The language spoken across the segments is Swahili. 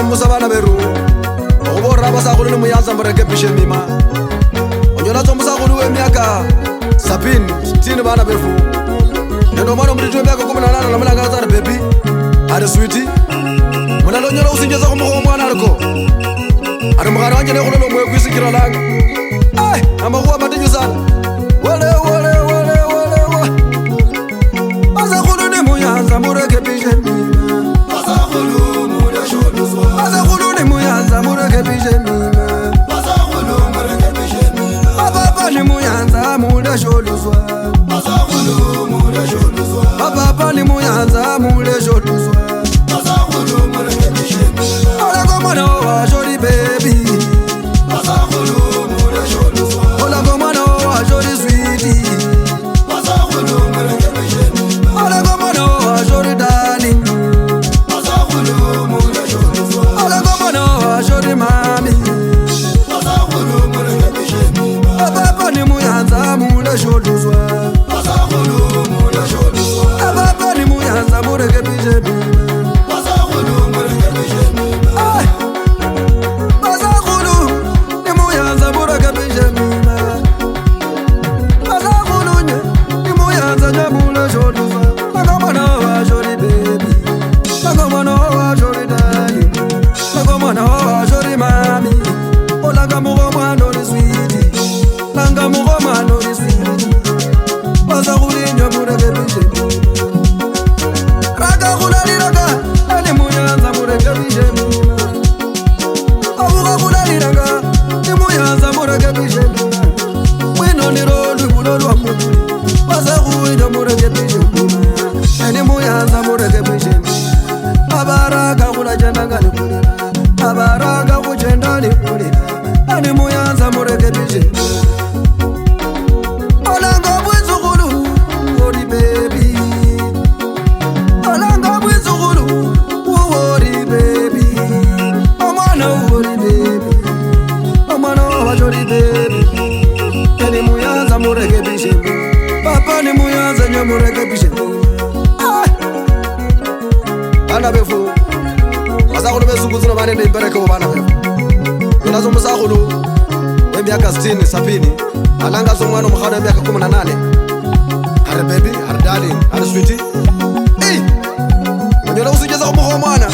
musabana beru obora basagulu ni muyanza mureke pishe mima onyona to musagulu we miaka 70 bana befu neno mwana mritu miaka 18 na mulanga za baby ari sweetie mwana lo nyola usinjeza ko mwana ariko ari mugara wanje ne kulo mwe kwisikira langa ai amakuwa matinyu sana wale basagulu ni muyanza mureke pishe mima basagulu ni muyanza mureke pishe mima papa ni muyanza mule sholuzwa papa ni muyanza mule sholuzwa ola komana wa joli baby ola komana wa joli sweetie ola komana wa joli darling ola komana wa joli mami papa ni muyanza mule sholuzwa papa ni muyanza mureke pishe bana befu basagulu besukuzuna banende impereke bana befu yona zo musagulu emiaka 60 70 alanga zo mwana mkhana emiaka 18 are baby are darling are sweetie eh nyona usijeza ko mkho mwana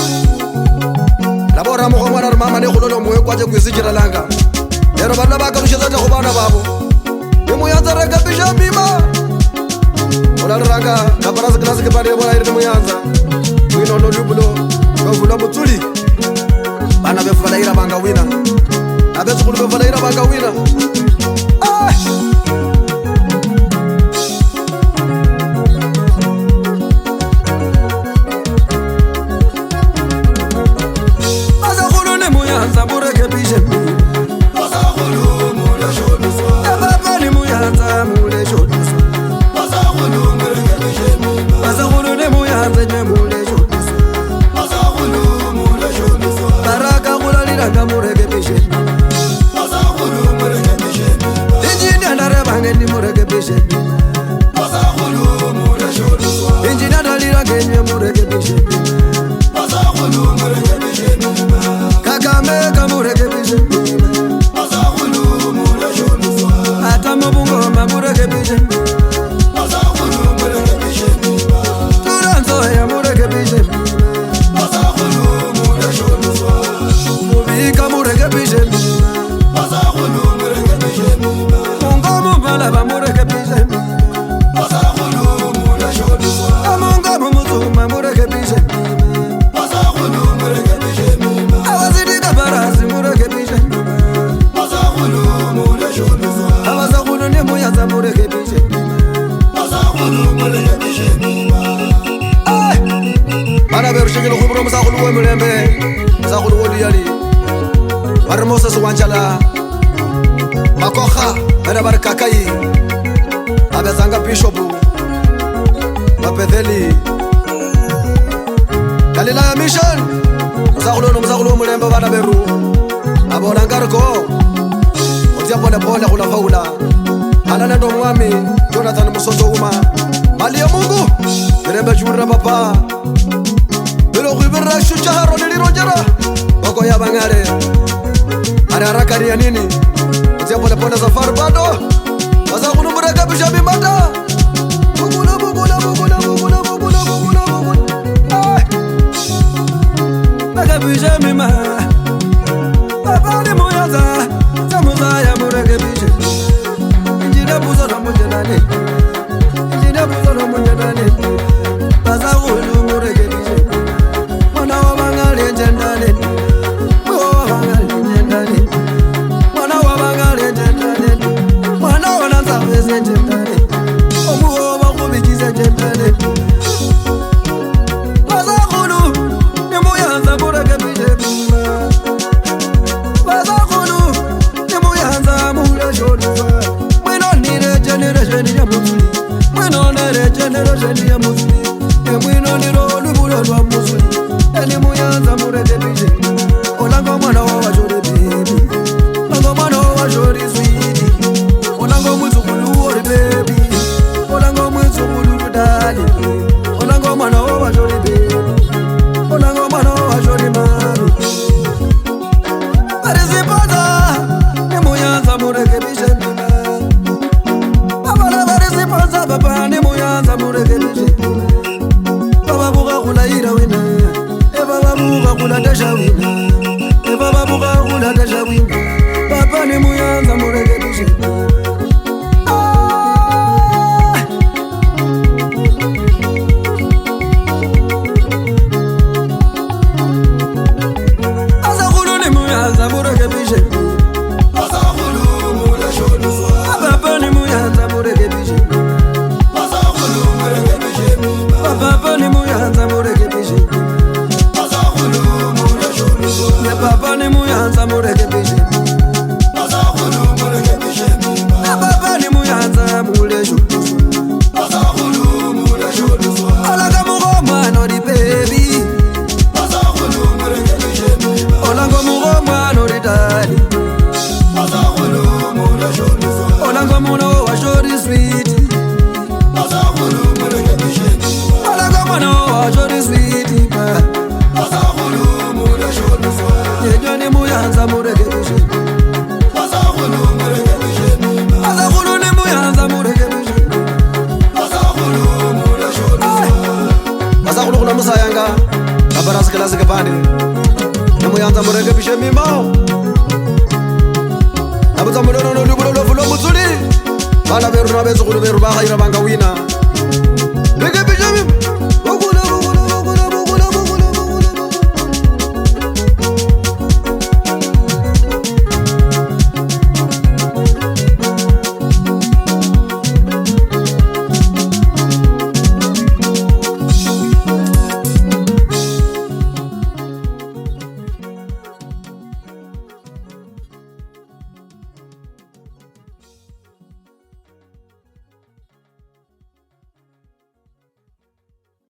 labora mkho mwana mama ne khulolo moyo kwaje kwisijira langa lero bana bakarusheza ta khobana babo emuyanza rega bisha bima ola ranga kabarasa klasi ke pare bola ire muyanza wino no lubulo bavula mutsuli bana bevala ira banga wina abetsukulu bevala ira banga wina basagulu ni muyanza mureke pishe basagulu mule sholuzwa papa ni muyanza mule sholuzwa basagulu mureke pishe basagulu ni muyanza mule baraka mureke pishe basagulu mureke pishe injini ndare bangeni mureke pishe basagulu mule sholuzwa injini ndalira genye mureke pishe basagulu mureke pishe kakame mureke pishe basagulu mule sholuzwa atamo bungoma mureke pishe basagulu mureke pishe turanzo ya mureke pishe basagulu mule sholuzwa ubika mureke pishe basagulu mureke pishe mungomu bala ba mureke pishe basagulu mule sholuzwa mungomu mutuma mureke pishe basagulu mureke pishe awazidi kabarasi mureke pishe basagulu mule sholuzwa basagulu ni muyanza mureke pishe basagulu mureke pishe bana berushekelo khubro musagulu wemulembe musagulu woliyali bari Moses wanjala makokha bana bari kakai abezanga bishop bapedeli kalila mission musagulu mulembe bana beru abona ngarko otia pole pole kula faula alana ndo mwami Jonathan Musozo uma mali ya Mungu mirembe jura papa bilo khibira shucharo nilirojera bangale ari harakani ya nini utia pole pole safari bado waza kunumureka bisha mimata bugula bugula bugula bugula bugula bugula bugula baka bisha mima babani muyaza samuza ya mureke bisha injina buzo na munjanane injina buzo na munjanane waza kunumureke bisha mwana wa bangale njendane Papa ni muyanza murekebishe Azakulu ni muyanza murekebishe Azakulu murekebishe Papa ni muyanza murekebishe Azakulu murekebishe Papa ni muyanza murekebishe Azakulu murekebishe Papa ni muyanza murekebishe Musayanga abaras kelas kepani namu yang zamure ke bishe mimao namu zamure no lubulo lo fulo mutsuli bana beru na bezukulu beru ba khaira banga wina